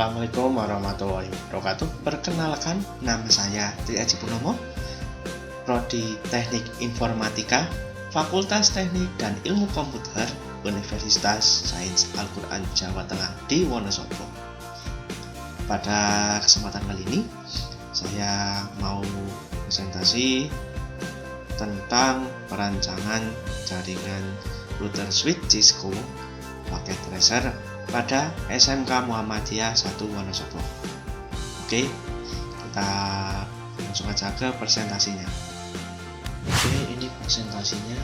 Assalamualaikum warahmatullahi wabarakatuh. Perkenalkan, nama saya Tri Aji Purnomo, Prodi Teknik Informatika, Fakultas Teknik dan Ilmu Komputer, Universitas Sains Al-Quran Jawa Tengah di Wonosobo. Pada kesempatan kali ini, saya mau presentasi tentang perancangan jaringan router switch Cisco pakai tracer pada SMK Muhammadiyah 1 Wonosobo. Oke, kita langsung aja ke presentasinya. Oke, ini presentasinya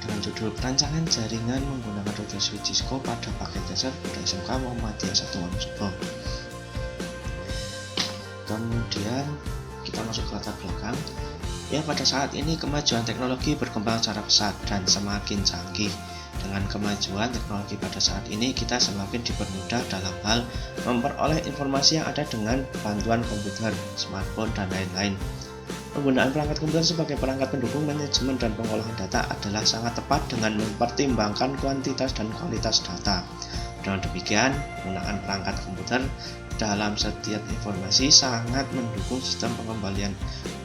dengan judul perancangan jaringan menggunakan router switch Cisco pada paket tracer pada SMK Muhammadiyah 1 Wonosobo. Kemudian kita masuk ke latar belakang. Ya, pada saat ini kemajuan teknologi berkembang secara pesat dan semakin canggih. Dengan kemajuan teknologi pada saat ini, kita semakin dipermudah dalam hal memperoleh informasi yang ada dengan bantuan komputer, smartphone, dan lain-lain. Penggunaan perangkat komputer sebagai perangkat pendukung manajemen dan pengolahan data adalah sangat tepat dengan mempertimbangkan kuantitas dan kualitas data. Dengan demikian, penggunaan perangkat komputer dalam setiap informasi sangat mendukung sistem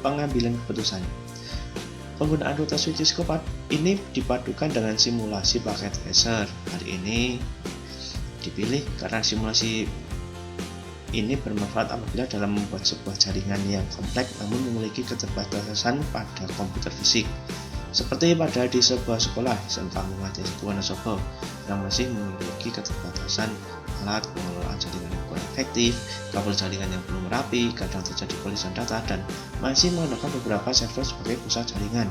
pengambilan keputusan. Penggunaan router switch Cisco ini dipadukan dengan simulasi paket tracer. Hal ini dipilih karena simulasi ini bermanfaat apabila dalam membuat sebuah jaringan yang kompleks namun memiliki keterbatasan pada komputer fisik. Seperti pada di sebuah sekolah SMK Muhammadiyah 1 Wonosobo yang masih memiliki keterbatasan alat pengelolaan jaringan yang kurang efektif, kabel jaringan yang belum rapi, kadang terjadi pelisan data, dan masih menggunakan beberapa server sebagai pusat jaringan.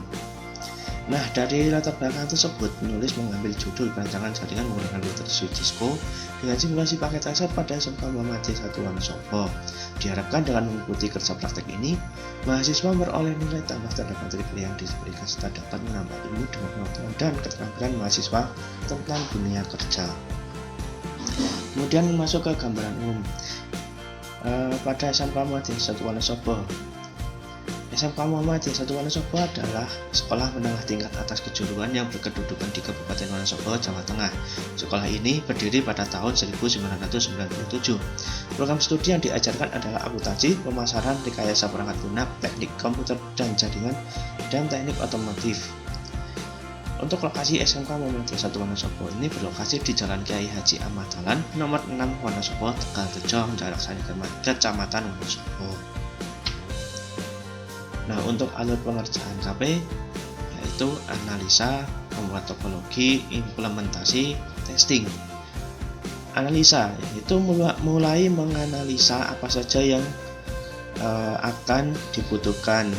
Nah, dari latar belakang tersebut, penulis mengambil judul perancangan jaringan menggunakan router switch Cisco dengan simulasi paket tracer pada SMK Muhammadiyah 1 Wonosobo. Diharapkan dengan mengikuti kerja praktek ini, mahasiswa memperoleh nilai tambah terhadap materi kuliah yang diberikan serta dapat menambah ilmu dengan pengetahuan dan keterampilan mahasiswa tentang dunia kerja. Kemudian masuk ke gambaran umum. Pada SMK Muhammadiyah 1 Wonosobo. SMK Muhammadiyah 1 Wonosobo adalah sekolah menengah tingkat atas kejuruan yang berkedudukan di Kabupaten Wonosobo, Jawa Tengah. Sekolah ini berdiri pada tahun 1997. Program studi yang diajarkan adalah akuntansi, pemasaran, rekayasa perangkat lunak, teknik komputer dan jaringan, dan teknik otomotif. Untuk lokasi SMK Muhammadiyah 1 Wonosobo ini berlokasi di Jalan Kiai Haji Ahmad Dahlan, nomor 6 Wonosobo, Tegal Rejo, Jarak Sari Kecamatan Wonosobo. Nah, untuk alur pengerjaan KP yaitu analisa, membuat topologi, implementasi, testing. Analisa yaitu mulai menganalisa apa saja yang akan dibutuhkan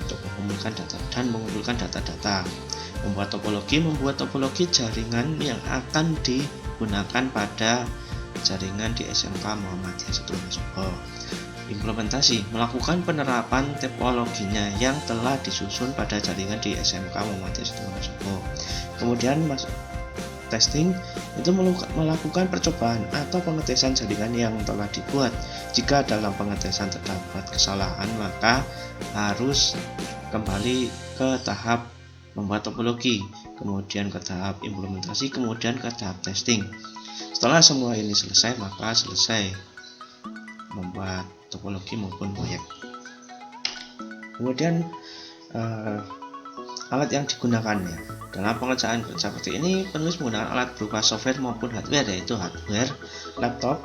untuk mengumpulkan data dan mengumpulkan data-data. Membuat topologi jaringan yang akan digunakan pada jaringan di SMK Muhammadiyah 1 Wonosobo. Implementasi, melakukan penerapan topologinya yang telah disusun pada jaringan di SMK Muhammadiyah 1 Wonosobo. Kemudian testing itu melakukan percobaan atau pengetesan jaringan yang telah dibuat. Jika dalam pengetesan terdapat kesalahan, maka harus kembali ke tahap membuat topologi, kemudian ke tahap implementasi, kemudian ke tahap testing. Setelah semua ini selesai, maka selesai membuat topologi maupun proyek. Kemudian alat yang digunakan ya. Dalam pengerjaan kerja seperti ini, penulis menggunakan alat berupa software maupun hardware, yaitu hardware laptop,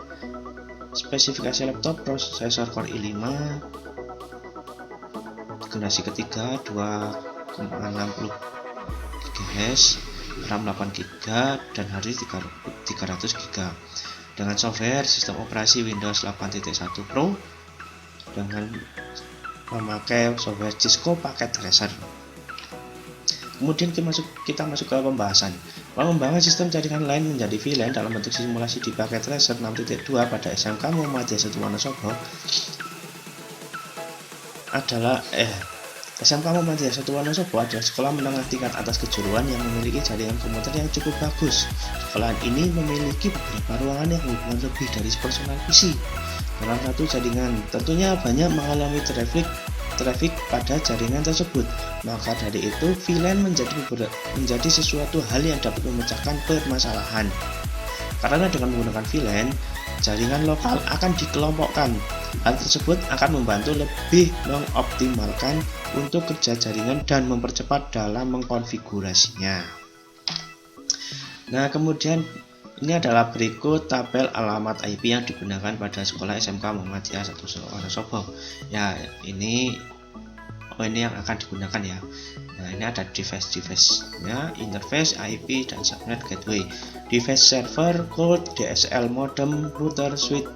spesifikasi laptop, prosesor Core i5 generasi ketiga 2,60 GHz, RAM 8 GB dan hard disk 300 GB. Dengan software sistem operasi Windows 8.1 Pro dengan memakai software Cisco paket tracer. Kemudian kita masuk ke pembahasan. Pengembangan sistem jaringan lain menjadi VLAN dalam bentuk simulasi di paket tracer 6.2 pada SMK Muhammadiyah 1 Wonosobo adalah SMK Muhammadiyah 1 Wonosobo adalah sekolah menengah tingkat atas kejuruan yang memiliki jaringan komputer yang cukup bagus. Sekolahan ini memiliki beberapa ruangan yang berhubungan lebih dari personal PC dalam satu jaringan. Tentunya banyak mengalami traffic pada jaringan tersebut. Maka dari itu, VLAN menjadi sesuatu hal yang dapat memecahkan permasalahan. Karena dengan menggunakan VLAN, jaringan lokal akan dikelompokkan. Hal tersebut akan membantu lebih mengoptimalkan untuk kerja jaringan dan mempercepat dalam mengkonfigurasinya. Nah, kemudian ini adalah berikut tabel alamat IP yang digunakan pada sekolah SMK Muhammadiyah 1 Wonosobo. Ya, ini yang akan digunakan ya. Nah, ini ada device-nya, interface, IP, dan subnet gateway. Device server, code, DSL modem, router, switch,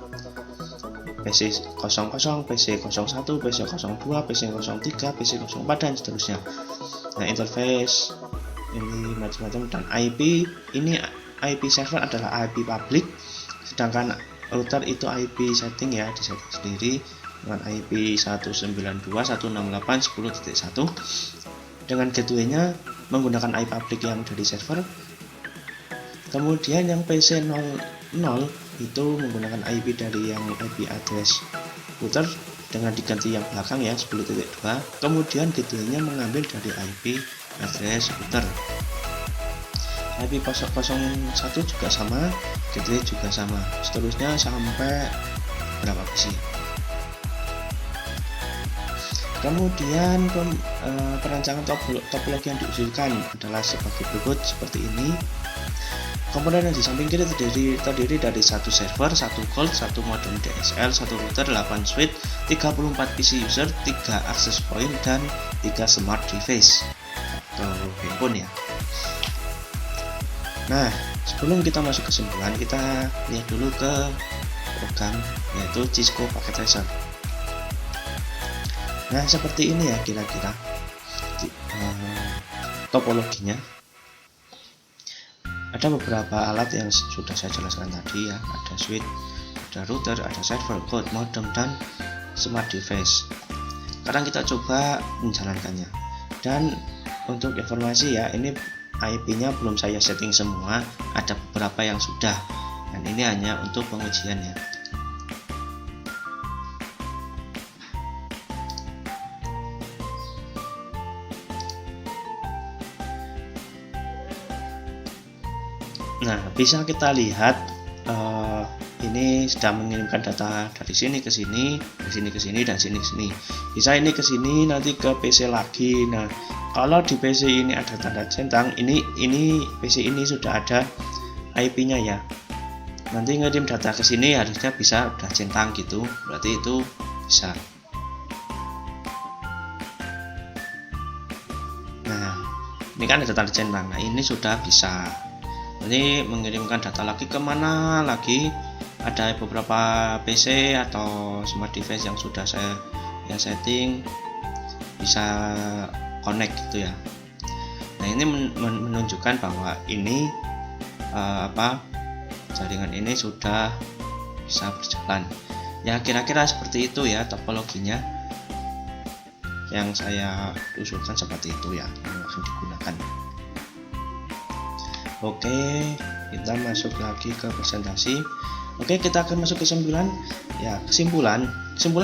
PC 00, PC 01, PC 02, PC 03, PC 04, dan seterusnya. Nah, interface ini macam-macam, dan IP ini IP server adalah IP public, sedangkan router itu IP setting ya, disetting sendiri dengan IP 192.168.10.1. dengan gateway-nya menggunakan IP public yang dari server. Kemudian yang PC 00 itu menggunakan IP dari yang IP address router dengan diganti yang belakang ya 10.2. Kemudian gateway-nya mengambil dari IP address router. IP 01 juga sama, gateway juga sama, seterusnya sampai berapa PC. Kemudian perancangan topologi yang diusulkan adalah sebagai berikut seperti ini. Komponen yang di samping kiri terdiri dari satu server, satu call, satu modem DSL, satu router, 8 switch, 34 PC user, 3 access point, dan 3 smart device atau handphone ya. Nah, sebelum kita masuk kesimpulan, kita lihat dulu ke program, yaitu Cisco Packet Tracer. Nah, seperti ini ya kira-kira topologinya. Ada beberapa alat yang sudah saya jelaskan tadi ya, ada switch, ada router, ada server, code, modem, dan smart device. Sekarang kita coba menjalankannya. Dan untuk informasi ya, ini IP-nya belum saya setting semua, ada beberapa yang sudah, dan ini hanya untuk pengujian ya. Nah, bisa kita lihat ini sedang mengirimkan data dari sini ke sini, dari sini ke sini, dan sini ke sini. Bisa ini ke sini, nanti ke PC lagi. Nah, kalau di PC ini ada tanda centang, ini PC ini sudah ada IP-nya ya. Nanti ngirim data ke sini harusnya bisa udah centang gitu, berarti itu bisa. Nah, ini kan ada tanda centang. Nah, ini sudah bisa. Ini mengirimkan data lagi kemana lagi? Ada beberapa PC atau smart device yang sudah saya setting bisa connect gitu ya. Nah, ini menunjukkan bahwa ini jaringan ini sudah bisa berjalan ya, kira-kira seperti itu ya topologinya yang saya usulkan, seperti itu ya yang langsung digunakan. Oke, kita masuk lagi ke presentasi. Oke, kita akan masuk ke kesimpulan. Ya, kesimpulan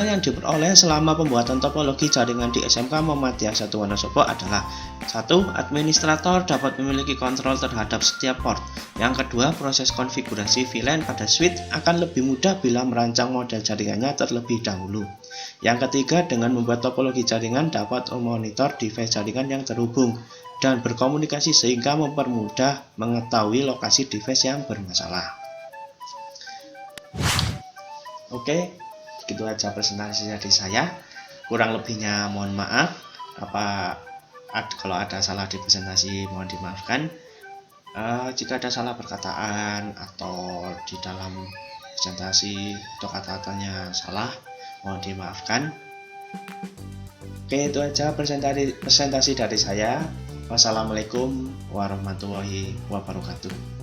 yang diperoleh selama pembuatan topologi jaringan di SMK Muhammadiyah 1 Wonosobo adalah: 1. Administrator dapat memiliki kontrol terhadap setiap port. Yang kedua, proses konfigurasi VLAN pada switch akan lebih mudah bila merancang model jaringannya terlebih dahulu. Yang ketiga, dengan membuat topologi jaringan dapat memonitor device jaringan yang terhubung dan berkomunikasi sehingga mempermudah mengetahui lokasi device yang bermasalah. Oke, begitu aja presentasi dari saya. Kurang lebihnya mohon maaf. Kalau ada salah di presentasi mohon dimaafkan. Jika ada salah perkataan atau di dalam presentasi atau kata-katanya salah, mohon dimaafkan. Oke, itu aja presentasi dari saya. Wassalamualaikum warahmatullahi wabarakatuh.